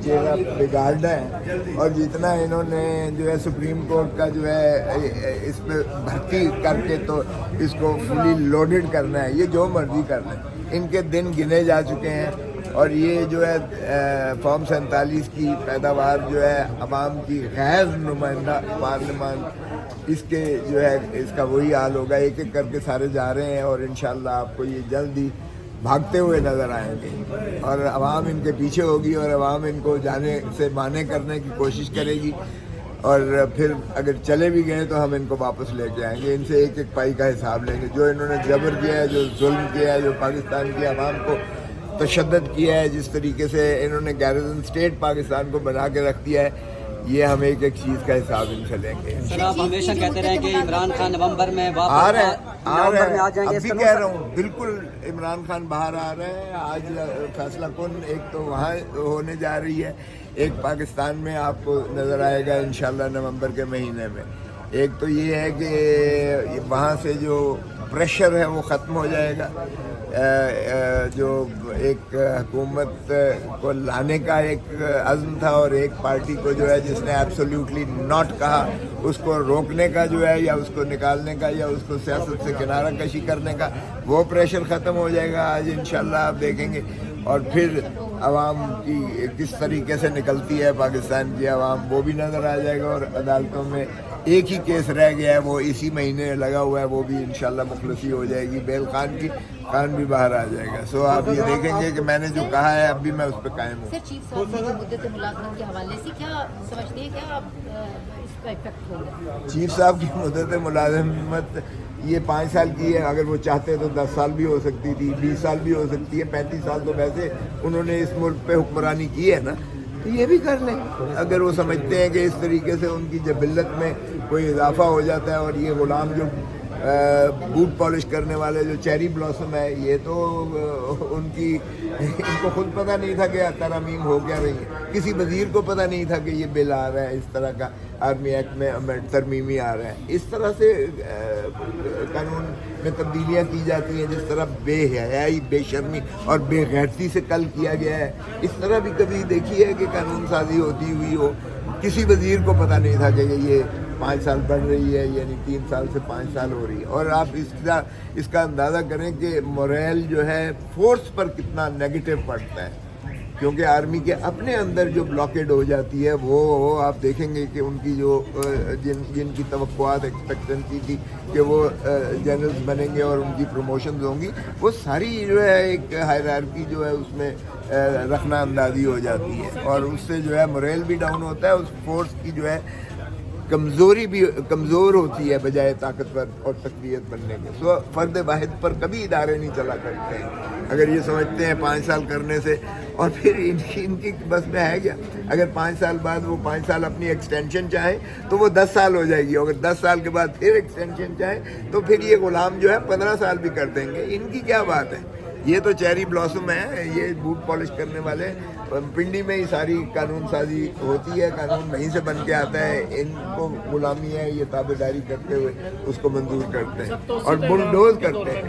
چہرہ بگاڑنا ہے، اور جتنا انہوں نے جو ہے سپریم کورٹ کا جو ہے اس پہ بھرتی کر کے تو اس کو فلی لوڈڈ کرنا ہے، یہ جو مرضی کر لیں، ان کے دن گنے جا چکے ہیں۔ اور یہ جو ہے فارم 47 کی پیداوار جو ہے عوام کی غیر نمائندہ پارلیمان، اس کے جو ہے اس کا وہی حال ہوگا، ایک ایک کر کے سارے جا رہے ہیں، اور انشاءاللہ آپ کو یہ جلد ہی بھاگتے ہوئے نظر آئیں گے، اور عوام ان کے پیچھے ہوگی، اور عوام ان کو جانے سے مانے کرنے کی کوشش کرے گی، اور پھر اگر چلے بھی گئے تو ہم ان کو واپس لے کے آئیں گے، ان سے ایک ایک پائی کا حساب لیں گے۔ جو انہوں نے جبر کیا ہے، جو ظلم کیا ہے، جو پاکستان کی عوام کو تشدد کیا ہے، جس طریقے سے انہوں نے گیرزن اسٹیٹ پاکستان کو بنا کے رکھ دیا ہے، یہ ہم ایک ایک چیز کا حساب ان سے لیں گے۔ سر آپ ہمیشہ کہتے رہے کہ عمران خان نومبر میں آ واپس رہے ہیں، آ جائیں گے، اب بھی کہہ رہا ہوں، بالکل عمران خان باہر آ رہے ہیں۔ آج فیصلہ کن ایک تو وہاں ہونے جا رہی ہے، ایک پاکستان میں آپ کو نظر آئے گا انشاءاللہ نومبر کے مہینے میں۔ ایک تو یہ ہے کہ وہاں سے جو پریشر ہے وہ ختم ہو جائے گا، جو ایک حکومت کو لانے کا ایک عزم تھا، اور ایک پارٹی کو جو ہے جس نے ایبسولیوٹلی ناٹ کہا، اس کو روکنے کا جو ہے، یا اس کو نکالنے کا، یا اس کو سیاست سے کنارہ کشی کرنے کا، وہ پریشر ختم ہو جائے گا آج انشاءاللہ آپ دیکھیں گے۔ اور پھر عوام کی کس طریقے سے نکلتی ہے پاکستان کی عوام، وہ بھی نظر آ جائے گا۔ اور عدالتوں میں ایک ہی کیس رہ گیا ہے، وہ اسی مہینے لگا ہوا ہے، وہ بھی انشاءاللہ مخلصی ہو جائے گی بیل خان کی، خان بھی باہر آ جائے گا۔ سو آپ یہ دیکھیں گے کہ میں نے جو کہا ہے اب بھی میں اس پہ قائم ہوں۔ سر چیف صاحب کی مدت ملازمت کے حوالے سے کیا سمجھتے ہیں، کیا اس کا افیکٹ ہوگا؟ چیف صاحب کی مدت ملازمت یہ 5 سال کی ہے، اگر وہ چاہتے تو 10 سال بھی ہو سکتی تھی، 20 سال بھی ہو سکتی ہے، 35 سال تو ویسے انہوں نے اس ملک پہ حکمرانی کی ہے نا، تو یہ بھی کر لیں اگر وہ سمجھتے ہیں کہ اس طریقے سے ان کی جبلت میں کوئی اضافہ ہو جاتا ہے۔ اور یہ غلام جو بوٹ پالش کرنے والے جو چیری بلاسم ہے، یہ تو ان کو خود پتہ نہیں تھا کہ ترامیم ہو کیا رہی ہے، کسی وزیر کو پتہ نہیں تھا کہ یہ بل آ رہا ہے، اس طرح کا آرمی ایکٹ میں ترمیمی آ رہا ہے۔ اس طرح سے قانون میں تبدیلیاں کی جاتی ہیں، جس طرح بے حیائی، بے شرمی اور بے غیرتی سے کل کیا گیا ہے، اس طرح بھی کبھی دیکھی ہے کہ قانون سازی ہوتی ہوئی ہو؟ کسی وزیر کو پتہ نہیں تھا کہ یہ 5 سال بڑھ رہی ہے، یعنی 3 سال سے 5 سال ہو رہی ہے۔ اور آپ اس کا اندازہ کریں کہ موریل جو ہے فورس پر کتنا نیگیٹو پڑتا ہے، کیونکہ آرمی کے اپنے اندر جو بلاکیڈ ہو جاتی ہے، وہ آپ دیکھیں گے کہ ان کی جو جن کی توقعات ایکسپیکٹنسی تھی کہ وہ جنرلز بنیں گے اور ان کی پروموشنز ہوں گی، وہ ساری جو ہے ایک ہائرارکی جو ہے اس میں رخنا اندازی ہو جاتی ہے، اور اس سے جو ہے موریل بھی ڈاؤن ہوتا ہے، اس فورس کی جو ہے کمزوری بھی کمزور ہوتی ہے بجائے طاقتور اور تقویت بننے کے۔ سو فرد واحد پر کبھی ادارے نہیں چلا کرتے ہیں اگر یہ سمجھتے ہیں 5 سال کرنے سے، اور پھر ان کی بس میں ہے کیا؟ اگر 5 سال بعد وہ 5 سال اپنی ایکسٹینشن چاہیں تو وہ 10 سال ہو جائے گی، اگر 10 سال کے بعد پھر ایکسٹینشن چاہیں تو پھر یہ غلام جو ہے 15 سال بھی کر دیں گے۔ ان کی کیا بات ہے؟ یہ تو چیری بلاسم ہے، یہ بوٹ پالش کرنے والے، پنڈی میں ہی ساری قانون سازی ہوتی ہے، قانون وہیں سے بن کے آتا ہے، ان کو غلامی ہے، یہ تابع داری کرتے ہوئے اس کو منظور کرتے ہیں اور بلڈوز کرتے ہیں۔